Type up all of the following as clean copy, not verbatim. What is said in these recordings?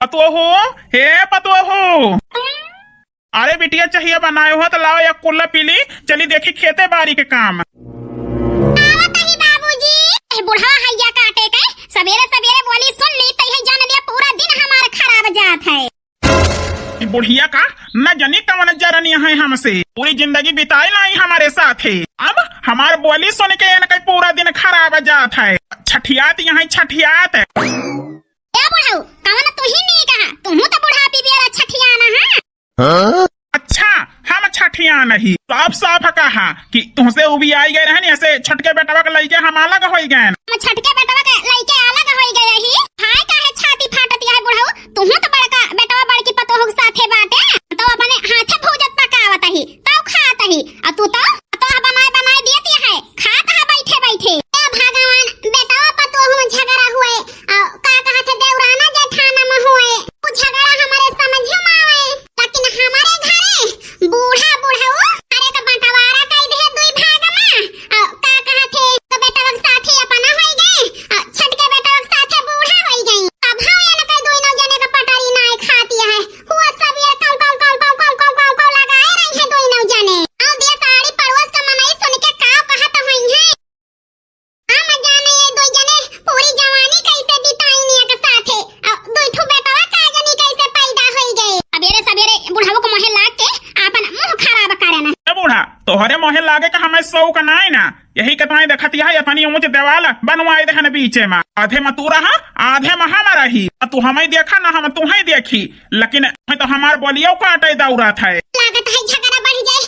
पतोहू, हे पतोहू। अरे बिटिया चाहिए बनाए हो तो लाओ एक कुल्ला पीली, चली देखी खेते बाड़ी के काम। बाबूजी बुढ़ा हैया काटे के सवेरे सवेरे बोली सुन ली तई है जान लिया पूरा दिन हमारा खराब जात है। बुढ़िया का न जनी कवन जरनी है हमसे, पूरी जिंदगी बिताई नहीं हमारे साथ है। अब हमारे बोली सुन के पूरा दिन खराब जात है। छठियात यहाँ छठियात है। बुढ़ाऊ कवन तू ही नहीं कहा, तुम तो बुढ़ापी बेरा छठियाना है। अच्छा हम छठिया नहीं, साफ साफ कहा कि तुमसे उभी आई गए रहनी ऐसे छटके बेटवा के लइके हम अलग हो गए। हम छटके बेटवा के लइके अलग हो गए ही। हाय काहे छाती फाटत है बुढ़ाऊ, तुम तो बड़का बेटवा बड़की पतोह के साथे बाटे तो अपने हाथे भोजत पकावत ही तो खात ही, और तू तो बनाए बनाए देती है खात है बैठे बैठे। ए भगवान बेटवा पतोह झगड़ा हुए का कहत देवराना जेठाना में हुए, वो झगड़ा हमारे समझ में आवे, लेकिन हमारे घरे बूढ़ा बुढ़ाऊ अरे का बंटवारा कई दे दुई भाग में का कहत है तो बेटवा के साथे अपना होई गए, छटके बेटवा के साथे बूढ़ा होई गई। अब हम ये न कई दुई नौ जने का पटारी नाय खाती है, हुआ सब ये कौ लगाए रही है दुई नौ जने। आओ दे साड़ी पड़ोस का मनई सुन के का कहत होई है। हम जाने ये दुई जने पूरी जवानी कैसे बिताई ने के साथे, दुई ठो बेटवा का जनी कैसे पैदा होई गए। सवेरे सवेरे बुढ़ाऊ को मोहे लाग के अपन मुंह खराब करे ना। ए बूढ़ा तोहरे मोहे लागे का हमें सौ का नहीं ना, यही कतई देखती है अपनी ऊंच देवाल बनवाए दे न बीचे में, आधे में तू रहा आधे में हम रही। तू हमें देखा ना हम तुम्हें देखी, लेकिन तो हमार बोलियो काटे दौड़ा था। लागत है झगड़ा बढ़ जाए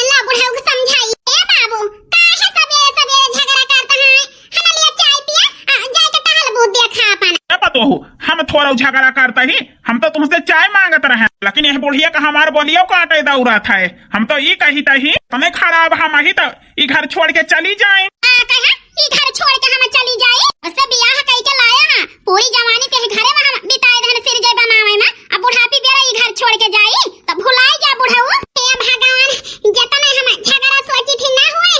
ना बुढ़ाऊ को समझाई। ए बाबू काहे सवेरे सवेरे झगड़ा करता है, हम लिए चाय पिया जाए के टहल बूद देखा अपन। ए पतोहू हम थोड़ा झगड़ा करता ही, हम तो तुमसे चाय मांगत रहे, लेकिन यह बुढ़िया का हमार बोलियो काटे दौड़ा था। हम तो ये कही तही तुम्हें खराब हम ही तो ये घर छोड़ के चली जाए। कहा ये घर छोड़ के हम चली जाए, उससे बियाह कई के लाया हां, पूरी जवानी ते घरे में हम बिताए धन सिर जे बनावे में, अब बुढ़ापी बेरा ये घर छोड़ के जाई तो भुलाई जा बुढ़ाऊ। हे भगवान जतना हम झगड़ा सोची थी ना हुए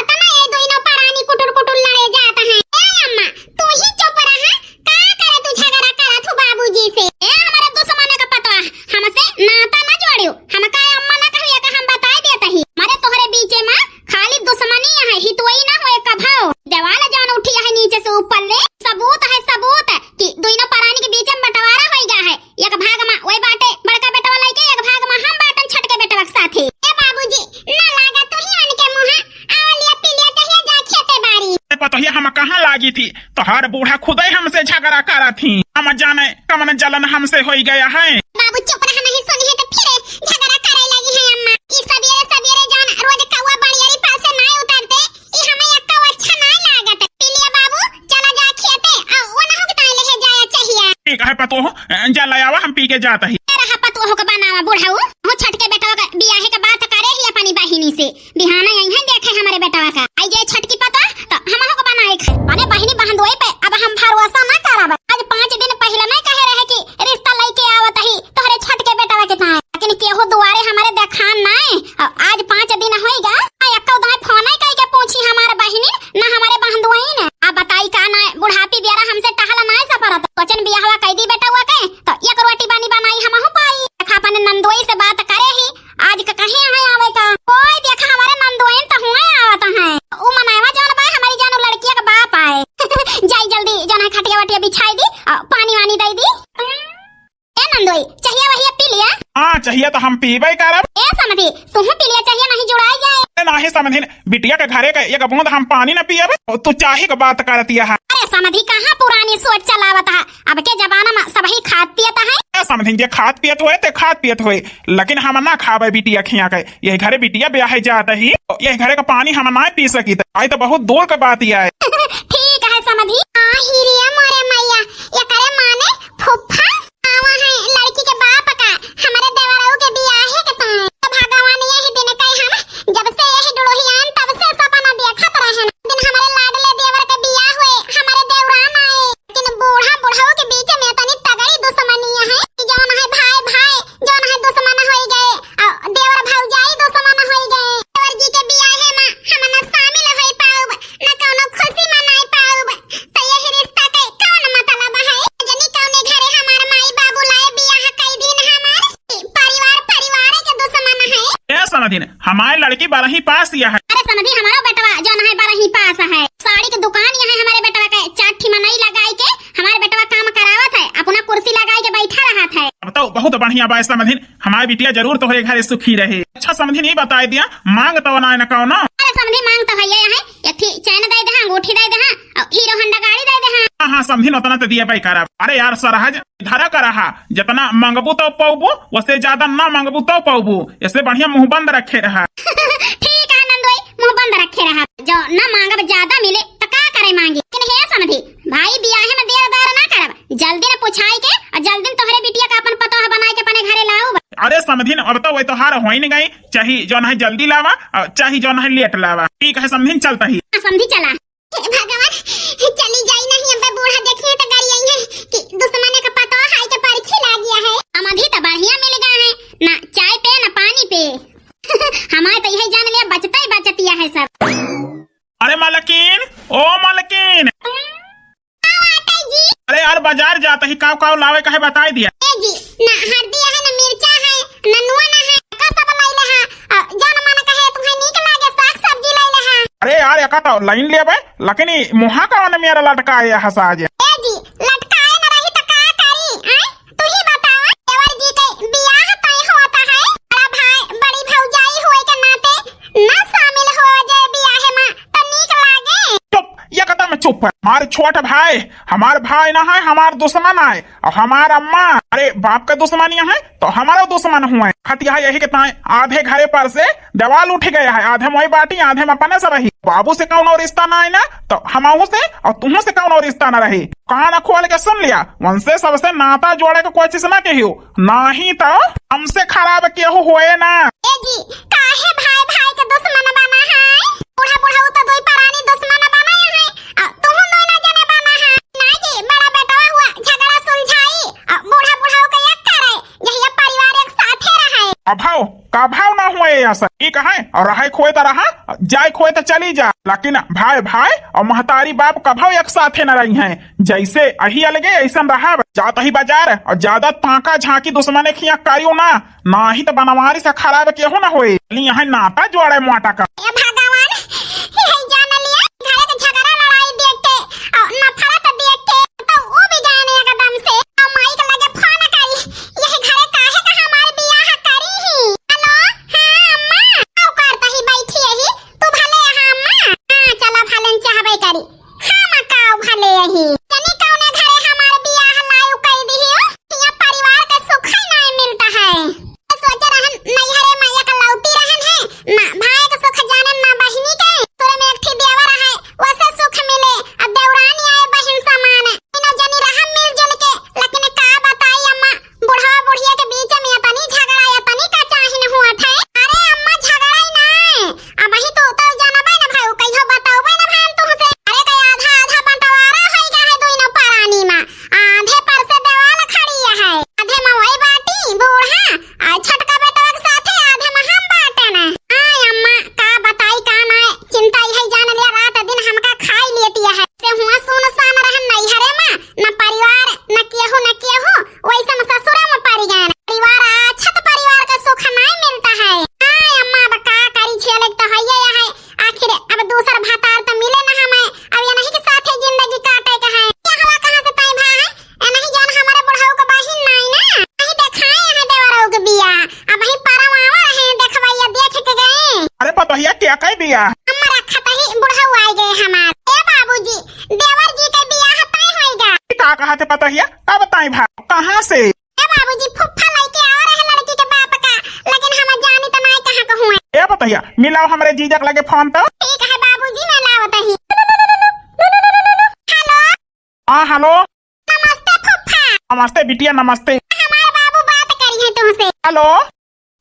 उतना ये दोनों परानी कुटुर कुटुर लड़े जाता है। ए अम्मा तू ही चुप रहा, का करे तू झगड़ा करा तू बाबूजी से। ए हमारे दुश्मन का पतवा हमसे नाता ना जोड़ियो, हम का अम्मा ना कहिया का हम बताई देता ही मारे तोहरे बीचे में खाली दुश्मनी है, हितोई ना होए का भाव। देवाल जान उठी है नीचे से ऊपर ले, सबूत है कि दोनों परानी के बीच में बंटवारा हो गया है। एक भाग में ओए बाटे बड़का बेटवा लइके, एक भाग में हम बाटन छटके बेटवा के साथे। ए बाबूजी ना लागा तू ही आन के मुंह आवलिया पीलिया चाहिए जा खेते बाड़ी। पतोहिया हम कहाँ लागी थी, तो हर बूढ़ा खुद ही हमसे झगड़ा करा थी, हम जाने कमन जलन हमसे हो गया है। बाबू चुप रहा, नहीं सुनी है तो फिर झगड़ा करे लगी है अम्मा। ई सवेरे सवेरे जान रोज कौवा बड़ियारी पास से नहीं उतरते, ई हमें एक कौवा अच्छा नहीं लागत। पीलिया बाबू चला जा खेते आ वो ना हो के ताले है जाया चाहिए। ठीक है पतोहू जा ले आवा, हम पी के जाता ही। रहा पतोह का बनावा बुढ़ाऊ हो छटके बेटवा का बियाहे के बात करे ही अपनी बहिनी से, बिहाना यहीं देखे हमारे बेटवा का आई जे छटकी पता तो हम हो के बनाए खे माने बहिनी बहनोई पे। अब हम भरोसा ना करब, आज 5 दिन पहले नहीं कहे रहे कि रिश्ता लेके आवत ही तोहरे छटके बेटवा के पाए, लेकिन केहो दुआरे हमारे देखान नहीं। आज 5 दिन होइगा एको दाई फोन ही कई के पूछी हमारे बहिनी ना हमारे बहनोई ने। अब बताई का ना बुढ़ापी बेरा हमसे टहला नहीं सफरत, वचन बियाहवा कई दी बेटवा के तो एक रोटी बानी बनाई हम हो पाई। देखा अपने नंदोई से बात करे ही आज का कहीं है आवे का कोई देखा हमारे नंदोई तो हुए आवत है। ओ मनावा जान बा हमारी जानू लड़किया का बाप आए जाई जल्दी जन है खटिया वटिया बिछाई दी पानी वानी दे दी। ए नंदोई चाहिए वही पी लिया? हाँ चाहिए तो हम पीबे करब। ए समझी तू पी लिया चाहिए नहीं जुड़ाई जाए नहीं समझी बिटिया के घरे का एक बूंद हम पानी न पियब, तू चाहे के बात करती है। अरे समझी कहाँ पुरानी सोच चलावत है, अब के जमाना में सब ही खाद पियत है। समझी जे खाद पियत हुए ते खाद पियत हुए, लेकिन हम ना खावे बिटिया खिया के, ये घरे बिटिया ब्याह जाता ही ये घरे का पानी हम ना पी सकी आई तो बहुत दूर के बात ही है। ठीक है समझी हिरिया मोरे मैया ये करे माने फुफ्फा आवा है लड़की के बाप का हमारे देवराऊ के बियाहे के तो भगवान यही दिन कई हम जब से यही डुड़ोहियान तब से सपना देखत रहे दिन हमारे लाडले देवर के बियाह हुए हमारे देवरान आए, लेकिन बूढ़ा बुढ़ाऊ के बीच में तनी तगड़ी दुश्मनी है कि जौन है भाई भाई जौन है दुश्मन हो गए और देवर भौजाई दुश्मन हो गए। देवर जी के बियाहे में हम न शामिल हो पाऊब न कोनो खुशी मनाई पाऊब, तो यही रिश्ता के कौन मतलब है जनी कौने घरे हमार माई समझिन हमारी लड़की 12वीं पास यह है। अरे समझी हमारा बेटवा जो है 12वीं पास है। साड़ी की दुकान यहाँ हमारे बेटवा के चाठी मनई लगाई के हमारे बेटवा काम करावत है, अपना कुर्सी लगाई के बैठा रहा था। अब तो बहुत बढ़िया बात समझिन हमारी बिटिया जरूर तुम्हारे घर सुखी रहे। अच्छा समझिन ये बता दिया मांग तो ना कौन। अरे समझी मांग तो है है, एक थी चैन दे दे, अंगूठी दे दे और हीरो होंडा गाड़ी दे दे। हाँ हाँ समझिन उतना तो दिया भाई करा। अरे यार सरहज धरा कर रहा जितना मांगबू तो पाबू, उससे ज्यादा ना मांगबू तो पाबू, इससे बढ़िया मुंह बंद रखे रहा। ठीक है नंदोई, मुंह बंद रखे रहा। जो ना मांगब ज्यादा मिले तो का करे मांगी। लेकिन हे समझी भाई बियाह में देर दार ना करब, जल्दी न पूछाई के और जल्दी तोहरे बिटिया का अपन पतोह बनाए के अपने घरे लाऊ। अरे समझिन अब तो वही तो हार हो ही नहीं गई, चाहे जो है जल्दी लावा और चाहे जो है लेट लावा। ठीक है समझिन चलता ही। समझी चला। भगवान चली जाई नहीं, अब बूढ़ा देखिए तो गाड़ी आई है कि दुश्मन का पता हाई के परीक्षा ला गया है। हम अभी तो बढ़िया मिल गया है, ना चाय पे ना पानी पे। हमारे तो यही जान लिया बचता ही बचतिया है सब। अरे मालकिन, ओ मालकिन। अरे यार बाजार जाता ही काव लावे का है बताई दिया। ए जी ना हल्दी है ना मिर्चा है ना नुआ ना है, का सब लाई ले हां। जान माना कहे तुम्हें नीक लागे साग सब्जी लाई ले हां। अरे यार एक तो लाइन लेबे लेकिन मुहा का ने मेरा लटका है हसाज। ए जी लटकाए ना रही तो का करी हैं? तू ही बताओ। देवर जी के बियाह तय होता है, बड़ा भाई बड़ी भौजाई होए के नाते ना शामिल हो जाए बियाह में तो नीक लागे। चुप, ये कदम चुप है। हमारे छोटे भाई हमारे भाई ना है, हमारे दुश्मन है। और हमारा अम्मा अरे बाप का दुश्मन है तो हमारा दुश्मन हुए। खतिया यही के ताए आधे घरे पर से दीवाल उठ गया है, आधे मोई बाटी आधे में अपने से रही। बाबू से कौन और रिश्ता ना है ना तो हमाऊ से और तुम्हें से कौन और रिश्ता ना रही। कान खोल के सुन लिया, उनसे सबसे नाता जोड़े का कोई चीज ना कहियो, ना ही तो हमसे खराब केहू हुए ना। ए जी काहे भाई भाई के दुश्मन बना है? बूढ़ा बूढ़ा तो दोई परानी दुश्मन बना है, तुम दोई ना जाने बना है। ना जी बड़ा बेटा हुआ झगड़ा सुलझाई और बूढ़ा बूढ़ा के एक करे यही परिवार एक साथे रहे। अभाव का भाव ना हुए ऐसा ठीक है, और रहे खोए तो रहा, जाए खोए तो चली जा। लेकिन भाई भाई और महतारी बाप का भाव एक साथे न रही हैं। जैसे अही अलगे ऐसा रहा जाता ही बाजार और ज्यादा ताका झांकी दुश्मन खिया करियो ना ही तो बनवारी से खराब केहू ना होए। यहाँ नाता जोड़े मोटा का। भगवान यही जान लिया घरे के झगड़ा लड़ाई देखते और नफरत देखते तो वो भी जाने एकदम से और माई के लगे फोन करी यही घरे काहे का हमार बियाह करी ही। हेलो हां अम्मा आओ करता ही बैठी यही तू भले हां अम्मा हां चला भले चाहबे करी हां मां काओ भले यही तनी कौने घरे हमार बियाह लायु कई दी हो। ये परिवार के सुख ही नहीं मिलता है। सोच रहन नैहरे में एक लौटी रहन है ना भाई के सुख जाने ना बहिनी के तोरे में एक थी देवर है वैसे सुख मिले अब देवरानी आए बहन समान तीनों जनी रहा मिलजुल के। लेकिन का बताई अम्मा बुढ़ा बुढ़िया के बीच में तनी झगड़ा या तनी का चाहिन हुआ था। अरे अम्मा झगड़ा ही ना अब ही तो जानबे ना भाई कहियो बताओबे ना भाई तुमसे। अरे का आधा आधा बंटवारा है का है दोनों परानी में आधे पर से देवाल खड़ी है आधे में वही बाटी बूढ़ा आ छटका बेटा के साथे आधे में हम बाटे ना। आय अम्मा का बताई का ना चिंता यही जान लिया रात दिन हमका खाई लेती है से हुआ सुनसान रहन नैहरे में न परिवार न केहू वैसे में ससुरे में पड़ गए परिवार अच्छा तो परिवार का सुख नहीं मिलता है। आय अम्मा अब का करी छेले तो है आखिर अब दूसरा भातार तो मिले ना हमें अब ये नहीं के साथे जिंदगी काटे का है। ये हवा कहां से तय भा है ए नहीं जान हमारे बुढ़ाऊ का बहिन नहीं ना नहीं देखाए है देवराऊ के बिया अब ही परम आवा है देखवाइया देख के गए। अरे पतोहिया क्या कह दिया अम्मा रखत ही बुढ़ाऊ आ गए हमार। ए बाबूजी देवर जी के बियाह तय होएगा। का कहा थे पतोहिया अब बताई भाई कहाँ से। ए बाबूजी फुफ्फा लेके आ रहे लड़की के बाप का लेकिन हम जानी तो नहीं कहां का हुए। ए पतोहिया मिलाओ हमरे जीजक लगे फोन तो। ठीक है बाबूजी मैं लावत ही। हेलो हाँ हेलो नमस्ते फुफ्फा। नमस्ते बिटिया नमस्ते। हमारे बाबू बात करी है तुमसे। हेलो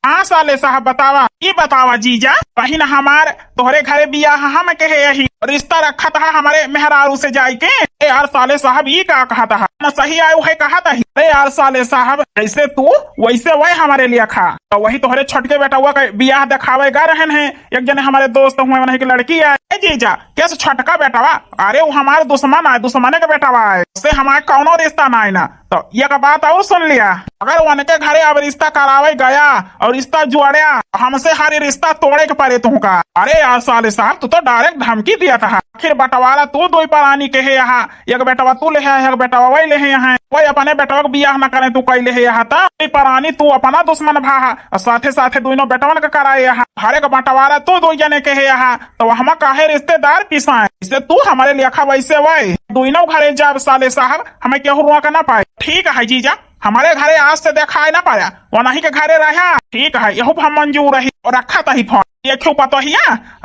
हाँ साले साहब बतावा ये बतावा जीजा बहिन हमार तोहरे घरे बियाह हम कहे यही रिश्ता रखा था हमारे मेहरारू से जाई के। ए यार साले साहब ये का कहा था न सही आयो है कहा था। अरे यार साले साहब जैसे तू वैसे वही हमारे लिए खा। तो वही तोहरे छोटके बेटा हुआ का बियाह दिखावे गा रहन है। एक जने हमारे दोस्त हुए वही की लड़की है जीजा कैसे छोटका बेटावा। अरे वो हमारे दुश्मन है, दुश्मने का बेटावा है, उससे हमारे कौनो रिश्ता ना है ना। तो ये का बात और सुन लिया, अगर उनके घरे अब रिश्ता करावे गया और रिश्ता जोड़या हमसे हर रिश्ता तोड़े के पड़े तुमका। अरे यार साले साहब तू तो डायरेक्ट धमकी दिया था। आखिर बंटवारा तू दो परानी के है यहाँ, एक बेटवा तू ले है एक बेटवा वही ले है यहाँ। वही अपने बेटवा का बियाह न करे तू कैले है यहाँ था परानी तू अपना दुश्मन भा और साथे साथे दोनों बेटवन का कराए यहाँ। हरे का बंटवारा तू दो जने के है यहाँ तो हम काहे रिश्तेदार पिसाए। इससे तू हमारे लेखा वैसे वही दोनों घरे जब साले साहब हमें केहू रुआ का ना पाए। ठीक है जीजा हमारे घरे आज से देखा ना पाया वना ही के घरे रहा। ठीक है यहू हम मंजूर रही और रखा था ही फोन ये क्यों पता ही।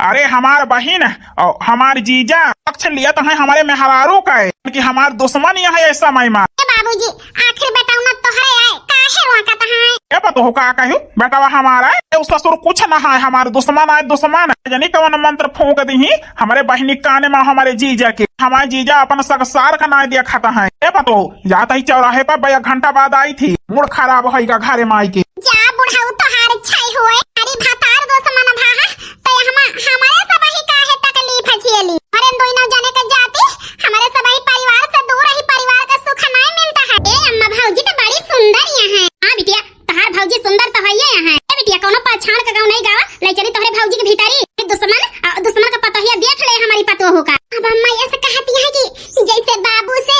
अरे हमार बहन और हमार जीजा पक्ष लिया तो है हमारे मेहरारू का है कि हमार दुश्मन यह है ऐसा महिमा। बाबूजी आखिर बेटा उन तो है काहे रुआ का है ये पता हो का कहूँ बेटा हमारा है उस ससुर कुछ ना है हमारे दुश्मन है दुश्मन यानी कौन मंत्र फूंक दी हमारे बहनी काने में हमारे जीजा के। हमारे जीजा अपन सगसार का ना दिया खाता है ये पता हो जाता ही चौराहे पर 1 घंटा बाद आई थी मूड खराब होगा घरे माई के। जा बुढ़ाऊ तो हार छाई होए हरी भतार दुश्मन भाहा तो हमारे सब ही काहे तकलीफ छियली। अरे दोनों जाने के जाती हमारे सब ही परिवार से दूर ही परिवार का सुख नहीं मिलता है। ए अम्मा भौजी तो बड़ी सुंदर यहाँ। हां बिटिया तहार भौजी सुंदर तो है यहाँ। ए बिटिया कोनो पहचान का गाँव नहीं गावा ले चली तोहरे भौजी के भीतरी दुश्मन का पतोहिया देख ले हमारी पतोहू का। अब अम्मा ऐसे कहती है कि जैसे बाबू से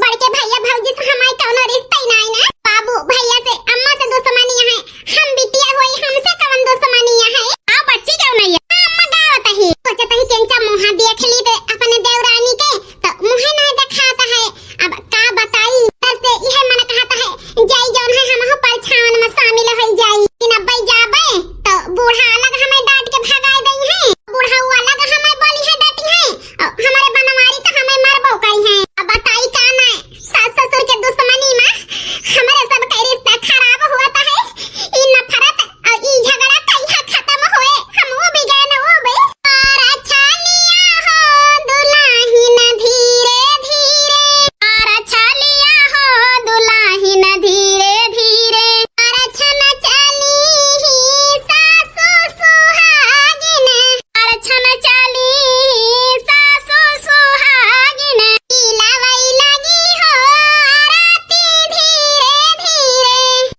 बड़के भैया भौजी से हमारे कोनो रिश्ता ही नहीं ना। बाबू भैया से अम्मा से दुश्मनी है हम बिटिया होई हमसे कौन दुश्मनी है। आ बच्ची क्यों नहीं है अम्मा गावत है सोचत है केंचा मुंह देख ली ते अपने देवरानी के तो मुंह नहीं दिखाता है। अब का बताई से यह मन कहता है जाई जौन है हम परछावन में शामिल हो जाई कि नब्बे जाबे तो बूढ़ा अलग हमें डांट के भगाई दई है बूढ़ा अलग हमें बोली है डांटी है हमारे बनवारी तो हमें मारबो करी है। अब बताई का ना सास ससुर के दुश्मनी में हमारे सब का रिश्ता खराब होता है। ई नफरत और ई झगड़ा कहिया खत्म होए हम वो भी गए ना वो भी। और अच्छा लिया हो दुल्हन धीरे धीरे और अच्छा लिया हो दुल्हन धीरे धीरे और अच्छा न चली ही सासु सुहागिन और अच्छा न चली सासु सुहागिन लवई लगी हो आरती धीरे धीरे।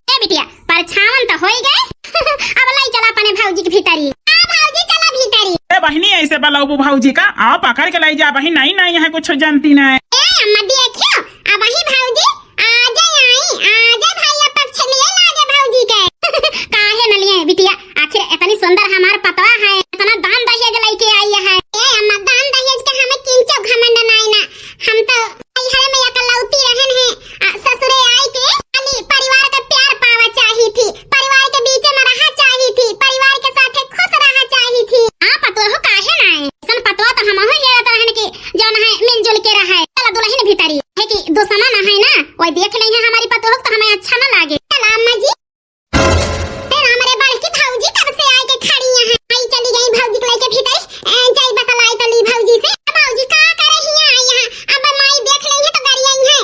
ए बिटिया परछावन तो होई गए अब लाई चला अपने भौजी के भीतरी। आ भौजी चला भीतरी। ए बहनी ऐसे बलाऊ भौजी का आओ पकड़ के लाई जा बहन नहीं नहीं यहाँ कुछ जानती ना है। ए अम्मा देखियो अब वही भौजी आजा भैया पक्ष लिए लागे भौजी के काहे न लिए बिटिया आखिर इतनी सुंदर हमार पतवा है इतना दान दहेज लेके आई है। ए अम्मा दान दहेज के हमें किंचो घमंड नहीं ना हम तो हरे में एकलौती रहन है ससुरे आई के खाली परिवार का प्यार पावा चाहिए थी परिवार के बीच में रहा चाहिए थी परिवार के साथ खुश रहा चाहिए थी। हां पतवा हो काहे ना है सन पतवा तो हम हो ये रहन के जौन है मिलजुल के रहा है। चला दुल्हन भीतरी है कि दुश्मन है ना वो देख ले है हमारी पतवा तो हमें अच्छा ना लागे। चला अम्मा जी हमारे बड़की भौजी कब से आए के खड़ी है आई चली गई भौजी के लेके भीतर जाई बतलाई तो ली भौजी से भौजी का करे ही आई यहां अब माई देख ले है तो गरिया है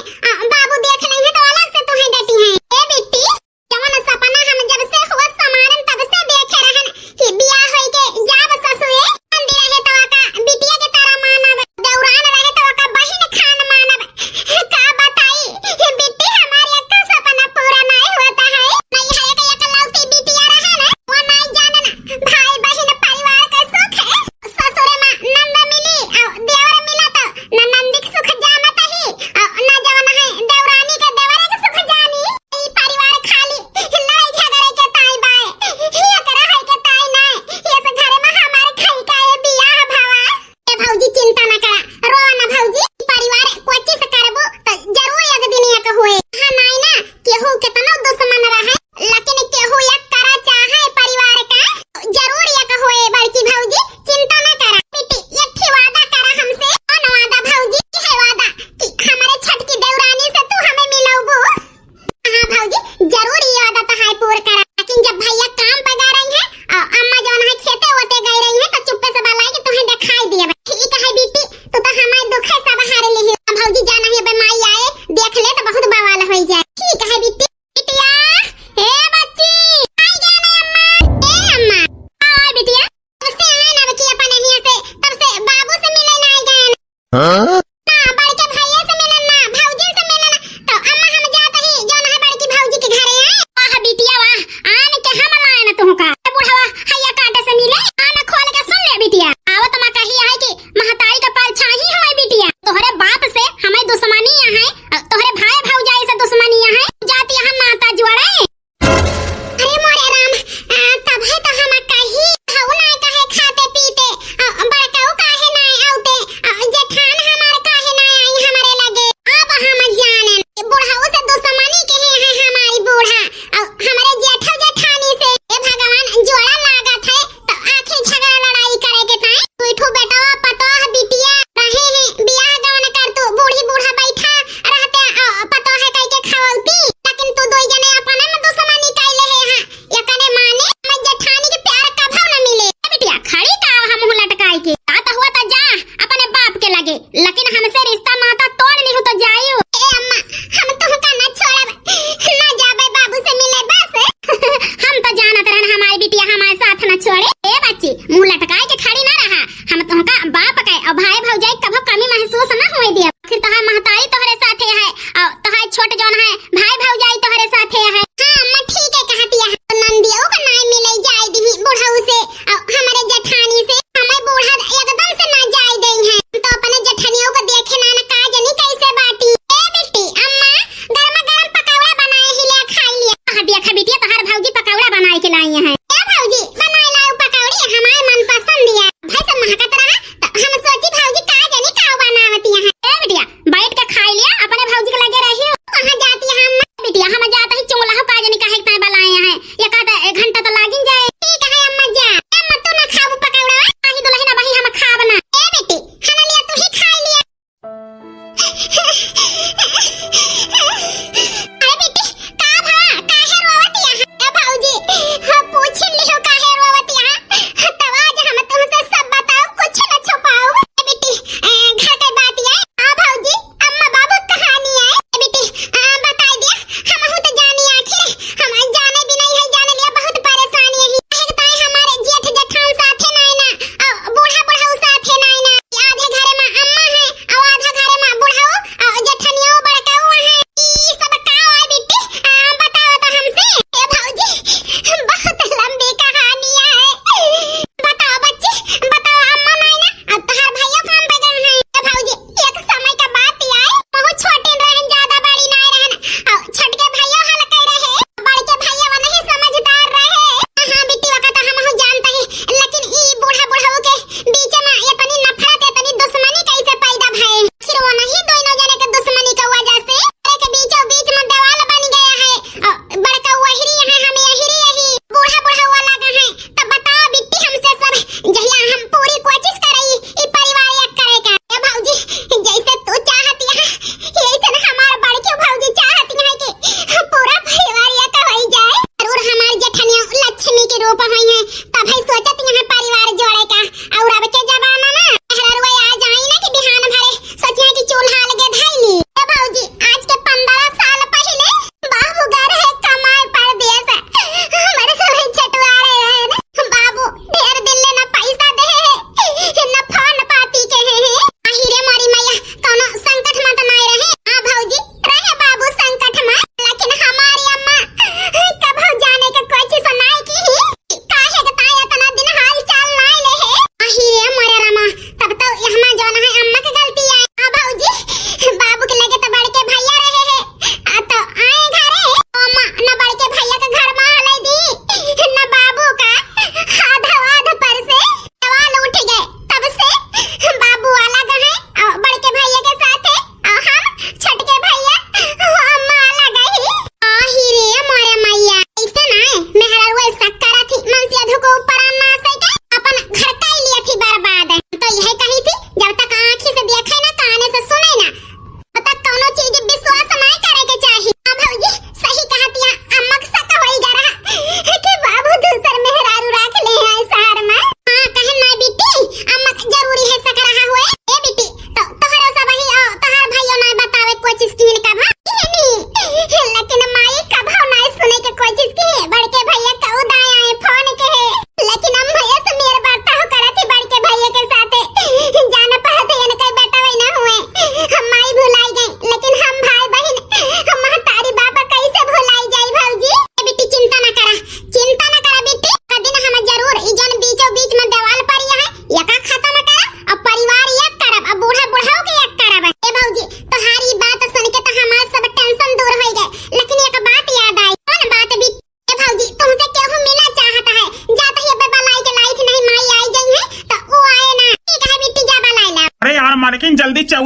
बाबू देख ले है तो अलग से तुम्हें डटी है। ए बेटी जवन सपना हम जब से हुआ समारन तब से देखे रहन कि बियाह होई के जाब ससुरे मंदिर रहे तो का बिटिया के तारा मानब दौरान रहे तो का बहिन खान मानब का बताई बेटी हमारे एक सपना पूरा नहीं होता है। नहीं है कि एकलौती बिटिया रहे ना वो नहीं जानना भाई बहन परिवार का सुख है ससुरे में नंद मिली और देवर मिला तो न नंदी के सुख जानत ही और न जवन है देवरानी के देवरे के सुख जानी। ई परिवार खाली लड़ाई झगड़े के ताई बाय ये करे है के ताई नहीं ये से घरे में हमारे खाई का ये बियाह भावा। ए भौजी चिंता न करा रो न भौजी परिवार कोची से करबो तो जरूर एक दिन एक होए। हां नहीं ना केहू केतना दुश्मन रहे लेकिन केहू एक करा चाहे परिवार का जरूर एक होए। बड़की भौजी चिंता न करा बेटी एक ही वादा करा हमसे कौन वादा भौजी है वादा कि हमारे छटकी देवरानी से तू हमें मिलाबो। हां भौजी जरूर ये वादा तो है पूरा करा लेकिन जब भैया काम पे गए रही है और अम्मा जौन है खेते होते गई रही है तो चुप्पे से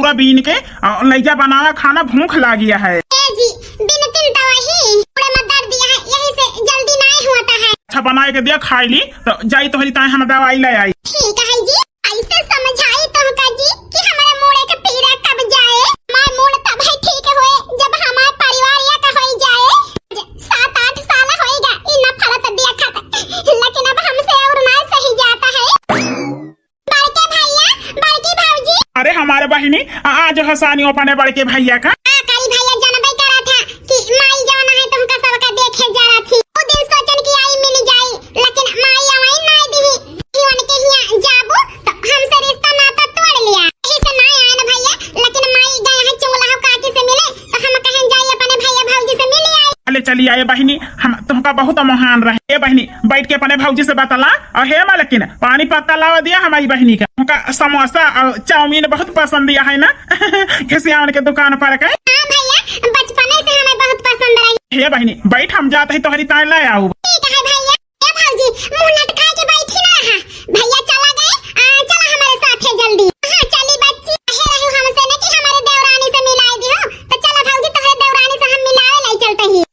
मटूरा बीन के लैजा बनावा खाना, भूख लागिया है। जी दिन दिन दवाई पूरे में दर्द दिया है, यही से जल्दी नहीं होता है। अच्छा बनाए के दिया, खाई ली तो जाई तो ताए हम दवाई ले आई। ठीक है जी, ऐसे समझाई तुमका जी कि हमारे मूड के पीड़ा कब जाए। हमारा मूड तब है ठीक होए जब हमारे परिवार या का होई जाए। 7-8 साल होएगा इन फरत दिया खाता, लेकिन अब हमसे और ना सही जाता है। बड़के भैया, बड़की भाऊजी। अरे हमारे बहिनी आज हसानी अपने बड़के भैया का। काली भैया जानबे करा था कि माई जवाना है तुमका सबका देखे जा रहा थी। वो दिन सोचन की आई मिल जाई, लेकिन माई आवाई नहीं दी। जीवन के हिया जाबू तो हमसे रिश्ता नाता तोड़ लिया। यही से नहीं आए ना भैया, लेकिन माई गए हैं चुंगला हो काकी से मिले तो हम कहें जाइए अपने भैया भौजी से मिले आए। चले चली आए बहिनी, हम तुमका बहुत महान रहे। ए बहिनी बैठ के अपने भौजी से बतला और हे मालकिन पानी पत्ता लावा दिया हमारी बहिनी का। उनका समोसा और चाउमीन बहुत पसंद दिया है ना खिसियावन के दुकान पर के। हां भैया, बचपने से हमें बहुत पसंद रही। हे बहिनी बैठ, हम जाते ही तोहरी ताए ले आऊ। ठीक है भैया। ए भौजी मुंह लटका के बैठी ना रहा। भैया चला गए, चला हमारे साथ है जल्दी। हां चली बच्ची, कहे रही हमसे ने कि हमारे देवरानी से मिलाई दियो, तो चला भौजी तोहरे देवरानी से हम मिलावे ले चलते ही।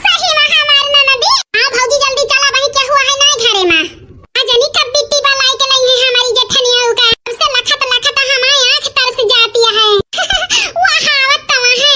सही में हमारी ननदी। हां भौजी जल्दी चला, भाई क्या हुआ है ना घरे में। अजनी कब बिट्टी बलाई के नहीं है हमारी जेठनिया का। हमसे लखत लखत हमारी आंख तरस जाती है। वहावत तो है।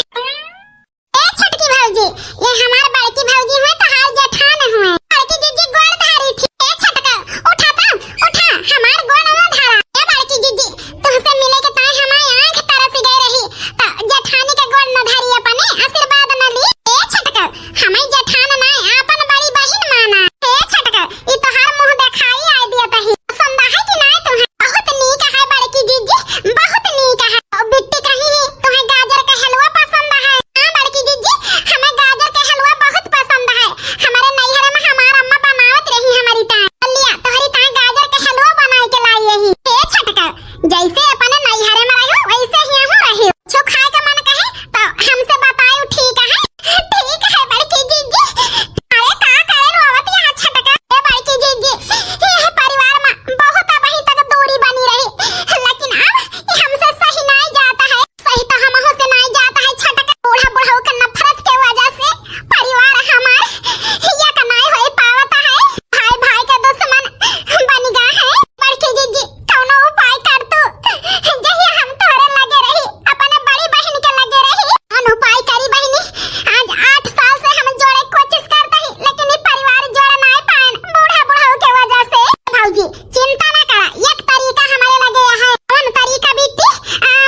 ए छोटकी भौजी, ये हमार बड़की भौजी हुए तो हार जेठान हुए। बड़की जीजी गोड़ धारी थी। ए छटका उठा तो उठा, हमार गोड़ ना धारा। ए बड़की जीजी तुमसे मिले के ताई हमारी आंख तरस गई रही तो जेठानी के गोड़ न धारी, अपने आशीर्वाद न ली। ए छटका हमें जेठान नहीं अपन बड़ी बहन माना। ए छटका ई तो हर मुंह दिखाई आई दिया तही। पसंद है कि नहीं तुम्हें? बहुत नीक है बड़की जीजी, बहुत नीक है। बिट्टी कहीं तुम्हें गाजर का हलवा पसंद है? हां बड़की जीजी हमें गाजर का हलवा बहुत पसंद है। हमारे नैहर में हमार अम्मा बनावत रही हमारी ताई। लिया तोहरी ताई गाजर का हलवा बनाई के लाई रही। ए छटका जैसे अपने नैहर में रहो वैसे ही हो रही। जो खाए का मन कहे तो हमसे बताओ, ठीक है? ठीक है बड़की जीजी। अरे का करे रोवत यहाँ छटका। ए बड़की जीजी ये परिवार में बहुत अब ही तक दूरी बनी रही, लेकिन अब ये हमसे सही नहीं जाता है। सही तो हम हो से नहीं जाता है छटका। बूढ़ा बुढ़ऊ के नफरत के वजह से परिवार हमार हिया का नहीं होई पावता है। भाई भाई का दुश्मन बन गया है। बड़की जीजी कौनो उपाय कर तू, जही हम तोरे लगे रही, अपने बड़ी बहन के लगे रही। कौन उपाय करी बहनी? आज 8 साल से हम जोड़े कोशिश करते ही, लेकिन ये परिवार जोड़ नहीं पाए बूढ़ा बुढ़ऊ के वजह से। भौजी चिंता ना करा, एक तरीका हमारे लगे है। कौन तरीका बिट्टी?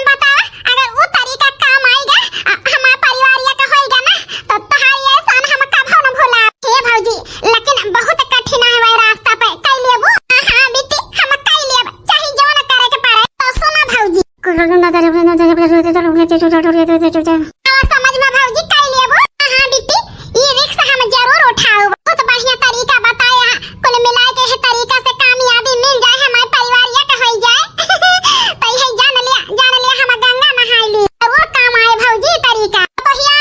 बताओ, अगर वो तरीका काम आएगा हमारे परिवार ये का होएगा ना तो तुम्हारी एहसान हम कभी न भूला। हे भौजी लेकिन बहुत कठिन है वही रास्ता पे कई लेबू। हां बिट्टी हम कई लेब, चाहे जो न करे के पारे। तो सुना भौजी समझ में भौजी कई लेबू। हां बिट्टी ये रिक्शा हम जरूर उठाओ। बहुत बढ़िया तरीका बताया, कुल मिला के ये तरीका से कामयाबी मिल जाए, हमारे परिवार ये का हो जाए। तो ये जान लिया हम गंगा नहाई ली, जरूर काम आए भौजी तरीका। पतहिया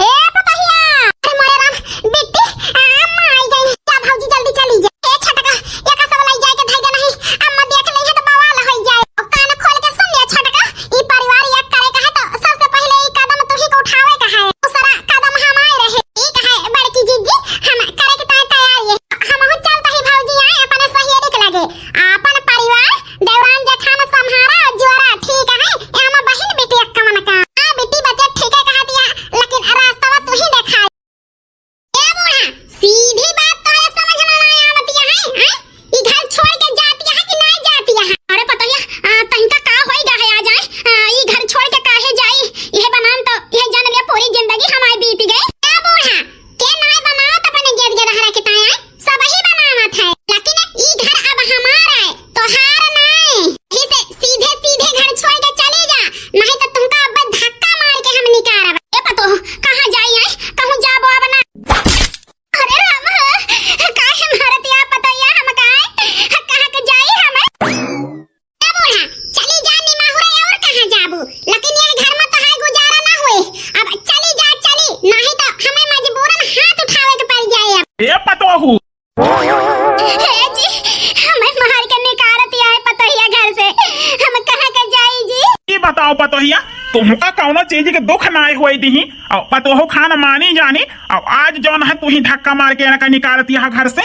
ए पतहिया, अरे मोरे राम बिट्टी अम्मा आई गई। जा भौजी जल्दी चली जा। ए छटका ये का सब लाई जाए के धैर्य नहीं, अम्मा देख ली है तो बवाल हो जाए। कान खोल के सुन ले छटका, ई परिवार ये करे का है तो सबसे पहले ई कदम तू ही को उठावे का है। दूसरा कदम हम आए रहे। ठीक है बड़की जीजी हम करे के तैयार है। हम हो चलता ही भौजी आए अपने सहेली के लगे। अपन परिवार देवरान जेठान संहारा और जुआरा। ठीक है ये हम बहन बेटी अक्का मन का। हां बेटी बच्चे ठीक है कहा दिया, लेकिन रास्ता तू ही देखा। ए बूढ़ा सीधी बात तोरे समझ में नहीं आवत है। ई घर छोड़ के जाती है कि नहीं जाती है? अरे पतैया तहिका का होएगा है आ जाए। ई घर छोड़ के काहे जाई? यह बनाम तो यह जान लिया पूरी जिंदगी हमारी बीत गई। ए बूढ़ा के नहीं बनावत अपने गेट के रहा के ताए सब ही बनावत है, लेकिन ई घर अब हमारा है तो हार नहीं। यही से सीधे सीधे घर छोड़ के चले जा, नहीं तो तुमका अब धक्का मार के हम निकारब। ए पतो कहां जाई है, कहूं जाबो अब ना। अरे राम काहे मारत या पतैया हम काहे कहां के जाई हम? ए बूढ़ा चली जा निमाहुरा और कहां जाबू, लेकिन ये घर में तो है गुजारा ना हुए। अब चली जा चली, नहीं तो हमें मजबूरन हाथ उठावे के पड़ जाए। अब ए पतोहू हे जी हमें मार के निकारत या पतैया घर से, हम कहां के जाई जी? ई बताओ तुमका कौनो चीज के दुख ना हुई दी और पतोहो खान मानी जानी और आज जौन है तू ही धक्का मार के ना निकालती है घर से।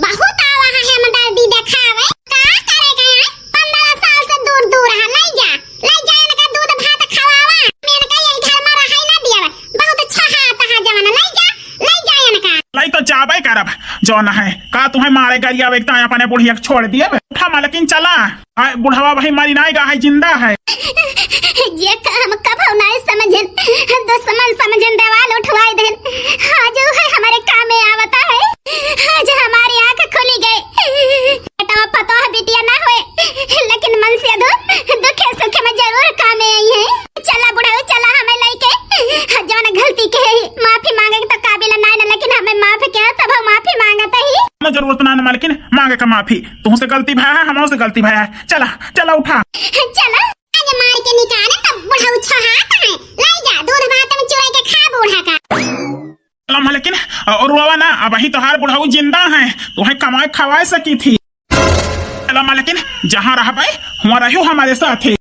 बहुत आवा है हमदर्दी देखावे का करेगा है 15 साल से दूर दूर है ले जा इनका दूध भात खवावा मैंने का यही घर में रहाई ना दिया बहुत अच्छा हाथ है जवान ले जा इनका लाई तो जाबे करब जौन है का तुम्हें मारे गरिया व्यक्ति अपने बुढ़िया छोड़ दिए उठा मालकिन चला बुढ़वा भाई मारी नायगा है जिंदा है ये काम कब हो नहीं समझन दुश्मन समझन देवाल उठवाई देन आज है हमारे काम में आवता है आज हमारी आंख खुली गई बेटा पता है बिटिया ना होए लेकिन मन से दुखे सुखे में जरूर काम में आई है चला बुढ़ाऊ चला हमें लेके जौन गलती के माफी मांगे तो काबिल ना लेकिन हमें माफ किया तब हम माफी मांगता ही ना जरूरत ना मालकिन मांगे का माफी तुमसे गलती भया है हमसे गलती भया है चला चला उठा चला आज मार के निकाले तब बुढ़ाऊ छहाता है ले जा दूध भात में चुरा के खा बूढ़ा का मालकिन और रोवा ना अब ही तोहार बुढ़ाऊ जिंदा है तुम्हें कमाए खवाए सकी थी चला मालकिन जहाँ रह पाए वहाँ रहो हमारे साथ ही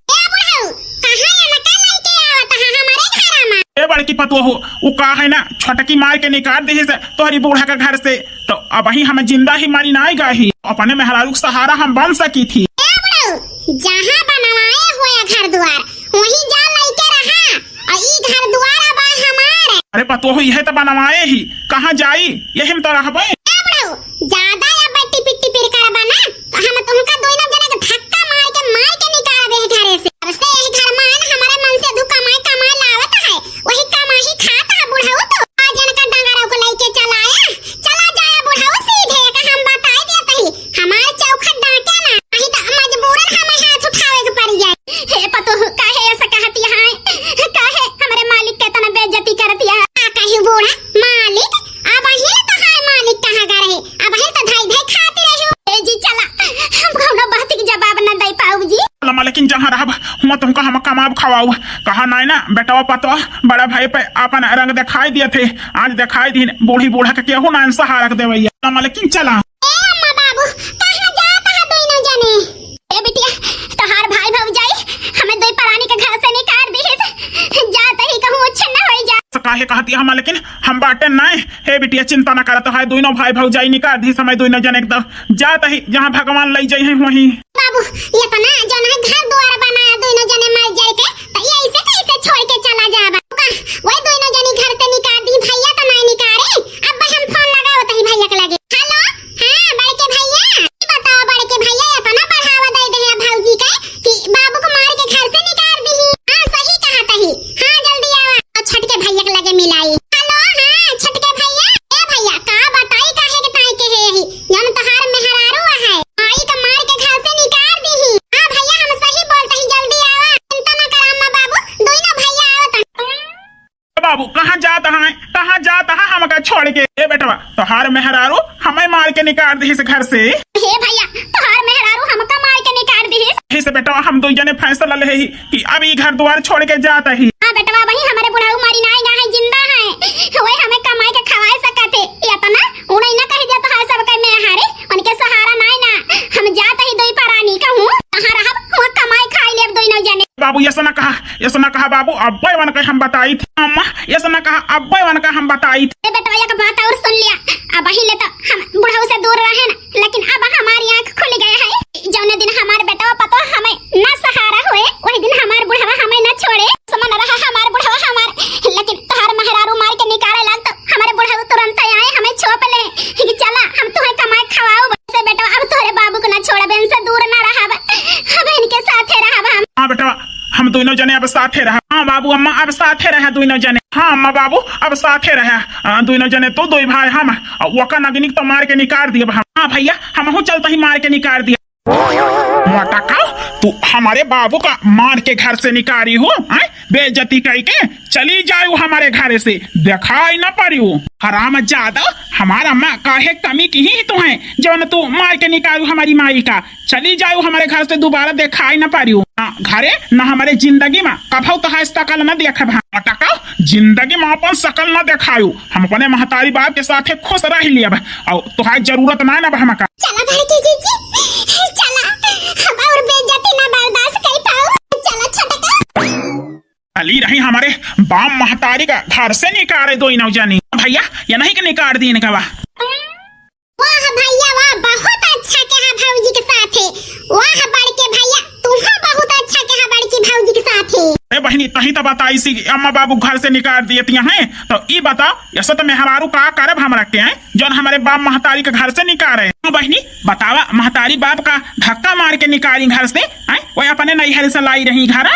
बड़की पतो हो वो का है ना छोटकी मार के निकाल दी से तोहरी बूढ़ा का घर से तो अब ही हमें जिंदा ही मारी ना आएगा ही अपने मेहरारू सहारा हम बन सकी थी जहाँ बनवाए हुए घर द्वार वहीं जा लेके रहा और ई घर द्वार अब हमारे अरे पतो हो यह तो बनवाए ही कहाँ जाई यही में तो रह पाए ज्यादा या बट्टी पिट्टी पिर कर बना तो हम तुमका दोनों जने के धक्का मार के निकाल दे घरे से अब से यही घर में हमारे मन से दु कमाई लावत है वही कमाई खाता है बुढ़ाऊ तो आज जन का डंगरा को लेके चला जाया बुढ़ाऊ सीधे का हम बताई देते ही हमारे चौखट डांटे ना नहीं तो मजबूरन हमें हाथ उठावे के पड़ जाए हे पतो काहे ऐसा कहती है काहे हमारे मालिक के तना बेइज्जती करती है काहे बूढ़ा मालिक अब ही तो हाय मालिक कहां गा रहे अब ही तो धाई खाती रही ए जी चला हम कोनो बात की जवाब न दे पाऊ जी लेकिन जहाँ रह हुआ तुमका हम कमाब खवाऊ कहा नहीं ना बेटा पतो बड़ा भाई पे अपन रंग दिखाई दिए थे आज दिखाई दी बूढ़ी बूढ़ा के केहू ना सहारा देवैया लेकिन चला अम्मा बाबू कहां जाता है दोनों जने ए बिटिया तोहार भाई भौजाई हमें दो परानी के घर से निकाल दी जाते ही कहूं अच्छा न होई जा काहे कहती हम लेकिन हम बाटे नहीं हे बिटिया चिंता न करत है दोनों भाई भौजाई निकाल दी समय दोनों जने एकदम जाते ही जहाँ भगवान ले जाए वहीं बाबू ये तो ना जो ना घर द्वार बनाया दोनों जने मर जाए के तो ये ऐसे कैसे छोड़ के चला जाबा वही दोनों जने घर से निकाल दी भैया तो नहीं निकाले अब भाई हम फोन लगाओ तो ही भैया के लगे हेलो हां बड़के भैया बताओ बड़के भैया ये तो ना बढ़ावा दे दे भौजी के कि बाबू को मार के घर से निकाल दी हां सही कहा तही हां जल्दी आवा छटके भैया के लगे मिलाई हेलो हां छटके भैया ए भैया का बताई काहे के ताई के है जन तोहार मेहरारू है माई का मार के घर से निकाल दी हां भैया हम सही बोलते ही जल्दी आवा चिंता न कर अम्मा बाबू दोनों भैया आवत बाबू कहाँ जाता है हमका छोड़ के ए बेटवा तोहार मेहरारू हमें मार के निकाल दी इस घर से हे भैया तोहार मेहरारू हमका मार के निकाल दी इसे बेटवा हम दो जने फैसला ले ही कि अब ये घर द्वार छोड़ के जाता ही हां बेटवा भाई हमारे बुढ़ाऊ मारी ना आएगा है जिंदा है ओए हमें कमाई के खवाए सकते या तो ना उन्हें ना कह देता है सब के मैं हारे उनके सहारा ना हम जाते ही दोई परानी कहूं कहां रहब वो कमाई खाई लेब दोनों जने बाबू ये ना कहा बाबू अब्बे वन का हम बताई थी अम्मा ये ना कहा अब्बे वन का हम बताई थी बेटा एक बात और सुन लिया अब ही ले तो हम बुढ़ाऊ से दूर रहे ना लेकिन अब हमारी आंख खुल गया है जौने दिन हमारे बेटा पतो हमें ना सहारा हुए वही दिन हमारे बुढ़ावा हमें ना छोड़े समझ रहा हमारे बुढ़ावा हमारे लेकिन तोहार मेहरारू मार के निकाले लाग तो हमारे बुढ़ाऊ तुरंत आए हमें छोप ले कि चला हम तुम्हें कमाए खवाओ से बेटा अब तोरे बाबू को ना छोड़बे इनसे दूर ना रहब अब इनके साथे रहब हम हां बेटा हम दोनों जने अब साथे रहा हां बाबू अम्मा अब साथे रहा दोनों जने हां अम्मा बाबू अब साथे रहा दोनों जने तो दो भाई हम वका नगनिक तो मार के निकाल दिए हां भैया हम हो चलता ही मार के निकाल दिया मोटा का तू हमारे बाबू का मार के घर से निकाली हो बेइज्जती कही के चली जाऊ हमारे घर से दिखाई न पड़ी हराम ज्यादा हमारा माँ काहे कमी की ही तो है जब तू मार के निकालू हमारी माई का चली जाऊ हमारे घर से दोबारा दिखाई न पड़ी घरे न हमारे जिंदगी में कभू तो शकल न देख जिंदगी में अपन शकल न दिखायू हम अपने महतारी बाप के साथ खुश रह लिया और तुहार जरूरत ना ना हमका चला बड़की जीजी चला हम और बेइज्जती ना बर्दाश्त कर पाऊ चला छोटा बाम महतारी का घर से निकाले दो नौ जानी भैया या नहीं के निकाल दी इनका वाह भैया वाह, बहुत अच्छा कहा भौजी के साथ है। वाह बड़के भैया, तुम बहुत अच्छा कहा बड़की भौजी के साथ है। अरे बहनी तही तो बताई सी अम्मा बाबू घर से निकाल दिए हैं तो ई बताओ ऐसा तो मेहरारू का करब हम रखते हैं जो हमारे बाप महतारी के घर से निकाले। बहनी बतावा महतारी बाप का धक्का मार के निकाली घर से वो अपने नैहर से लाई रही घर।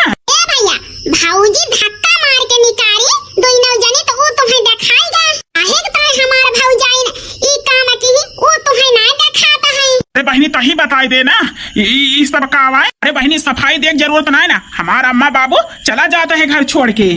भैया भौजी धक्का मार के निकाली दोनों जने तो वो तुम्हें दिखाएगा आहे कि तुम्हें हमार भौजाई ई काम की वो तुम्हें ना दिखाता है। अरे बहनी तही बताई दे ना इस सब का आवाज। अरे बहनी सफाई देख जरूरत ना है ना, हमारा अम्मा बाबू चला जाता है घर छोड़ के।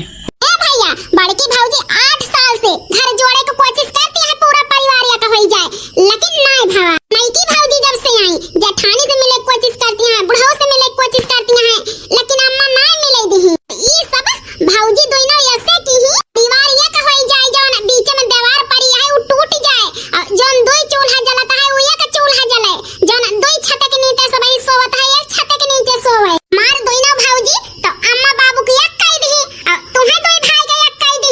भैया बड़की भौजी 8 साल से घर जोड़े की कोशिश करती है पूरा परिवार या का हो जाए, लेकिन नहीं भावा नईकी भौजी जब से आई जेठानी से मिले कोशिश करती हैं, बुढ़ऊ से मिले कोशिश करती हैं, लेकिन अम्मा ना मिले दी। ई सब भौजी दोनों ऐसे की ही परिवार या का हो जाए जौन बीच में दीवार पड़ी है वो टूट जाए, जौन दो चूल्हा जलता है वो एक चूल्हा जले, जौन दो छत के नीचे सब ही सोवत है एक छत के नीचे सोवे। मार दोनों भौजी तो अम्मा बाबू की एक कह दी तुम्हें दो भाई का एक कह दी,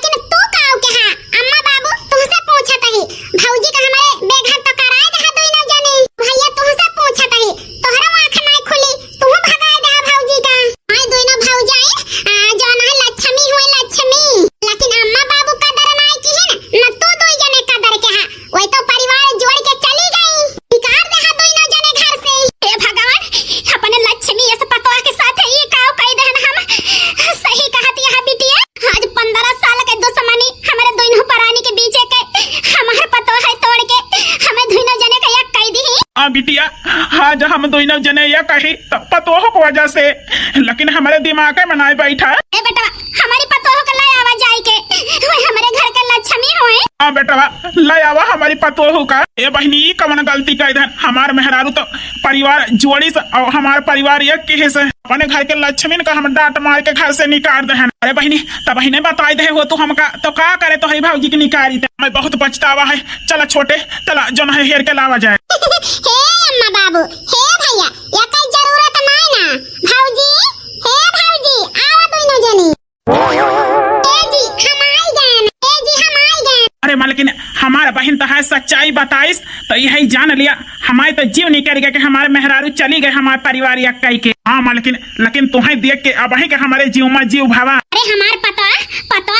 लेकिन तू काऊ के हां अम्मा बाबू तुमसे पूछत है भौजी का हमारे बेघर तो कराए दे दोनों जने। भैया तुमसे पूछत है तोहरा आंख नहीं खुली तू भगाए दे भौजी का। आई दोनों भौजाई जौन है लक्ष्मी हुए लक्ष्मी, लेकिन अम्मा बाबू का डर नहीं की है न तू दो जने का डर के हां वही तो परिवार जोड़ के चली गई निकाल दे दोनों जने घर से। हे भगवान अपने लक्ष्मी ऐसे पतवा के साथ ये काऊ कह दे हम सही कहती है बिटिया। आज 15 साल के दुश्मनी हमारे दोनों परानी के बीच के हमारे पतवा है तोड़ के हमें दोनों जने का एक कह दी। बिटिया आज हम दोनों जने ये कही तो पतोह की वजह से, लेकिन हमारे दिमाग में बनाए बैठा ए बेटा हमारी पतोह का लाई आवाज आई के वो हमारे घर के लक्ष्मी होए। हाँ बेटा ले आवा हमारी पतोह का। ए बहनी कौन गलती का इधर हमारे मेहरारू तो परिवार जोड़ी से और हमारे परिवार एक के से अपने घर के लक्ष्मी का हम डांट मार के घर से निकाल दे। अरे बहनी तब बहने बताई दे हो तो हम का तो का करे तो हरी भाजी की निकाली मैं बहुत पछतावा है। चला छोटे चला जो है हेर के लावा जाए। हे अम्मा बाबू हे भैया या कोई जरूरत नहीं ना भौजी हे भौजी आवा दोनों जनी ए जी हम आई गए ए जी हम आई गए। अरे लेकिन हमारे बहन तो है सच्चाई बताइस तो यही जान लिया हमारे तो जीव निकल गया कि हमारे मेहरारू चली गए हमारे परिवार या कई के। हाँ लेकिन तुम्हें देख के अब के हमारे जीव में जीव भावा। अरे हमारे पतवा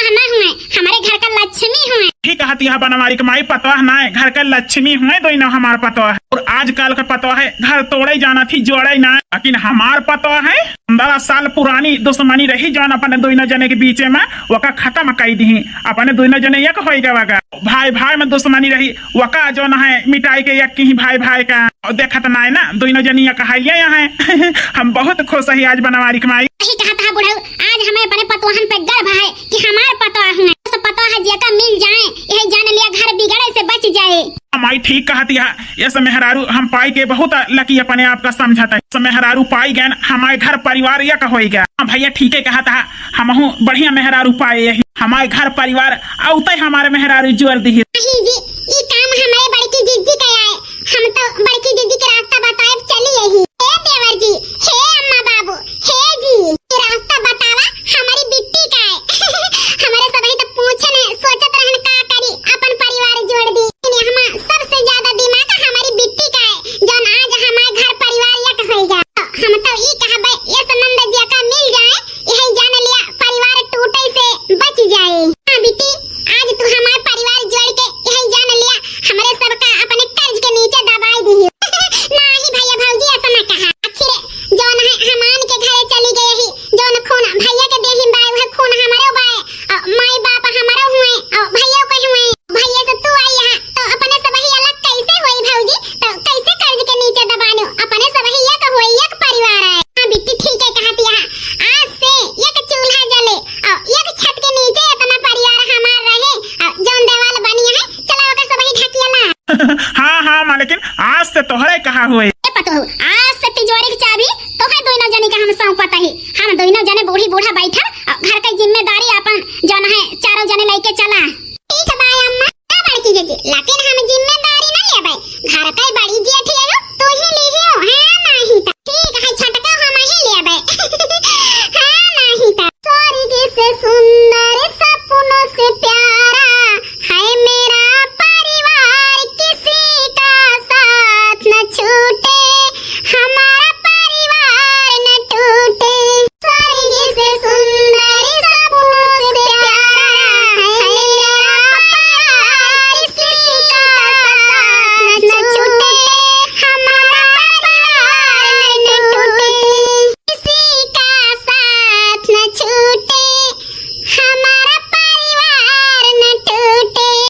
ना हुए हमारे घर का लक्ष्मी हुए। ठीक कहती है बनवारी कमाई पतवा ना है घर का लक्ष्मी हुए दोनों हमारे पतवा है। और आजकल का पतवा है घर तोड़े जाना थी जोड़े ना, लेकिन हमार पतवा है 15 साल पुरानी दुश्मनी रही जो अपने दोनों जने के बीच में वका खत्म कर दी। अपने दोनों जने एक हो गया भाई भाई में दुश्मनी रही वका जो है मिटाई के एक ही भाई भाई का देखत ना है ना दोनों जनी कहाइया है। हम बहुत खुश है आज बनवारी कमाई। कहता है बुढ़ऊ आज हमें अपने पतवाहन पे गर्व है कि हमारे पतवा हुए तो पतवा है जेका मिल जाए यही जान लिया घर बिगड़े से बच जाए। हमारी ठीक कहती है ये मेहरारू हम पाई के बहुत लकी अपने आप का समझाता है। मेहरारू पाई गए हमारे घर परिवार या हो गया। भैया ठीक है कहता है हम बढ़िया मेहरारू पाए यही हमारे घर परिवार औते हमारे मेहरारू जोर दी। ये काम हमारे बड़की जीजी का है हम तो बड़की जीजी के रास्ता बताए चली यही। हे देवर जी हे अम्मा बाबू हे जी ये रास्ता बतावा हमारी बिट्टी का है। हमारे सभी तो पूछने सोचत रहन का करी अपन परिवार जोड़ दी हम सबसे ज्यादा दिमाग हमारी बिट्टी का है जौन आज हमारे घर परिवार एक हो गया। हम तो ये कहबे ये संबंध जे का मिल जाए यही जान लिया परिवार टूटे से बच जाए। हां बिट्टी आज तू हमारे परिवार जोड़ के यही जान लिया हमारे सबका अपने कर्ज के नीचे दबाई दी। नहीं भैया भौजी ऐसा ना कहा आखिर जौन है हमान के घरे चली गई ही जौन खून भैया के देही बाय वह खून हमारे बाय माई बाप हमारे हुए और भैया के हुए। भैया से तू आई यहां तो अपने सब ही अलग कैसे हुई भौजी तो कैसे कर्ज के नीचे दबानो अपने सब ही एक हुई एक परिवार है। हां बिट्टी ठीक है कहती है आज से एक चूल्हा जले और एक छत के नीचे इतना परिवार हमार रहे जौन देवाल बनी है चला ओकर सब ही ढकियाला। हाँ लेकिन आज से तोहरे कहा हुए आज से तिजोरी की चाबी तोहे दोनों जने का हम सौंपत ही हम दोनों जने बूढ़ी बूढ़ा बैठा घर की जिम्मेदारी अपन जौन है चारों जने लेके चला। ठीक है बाय अम्मा बड़की जीजी लेकिन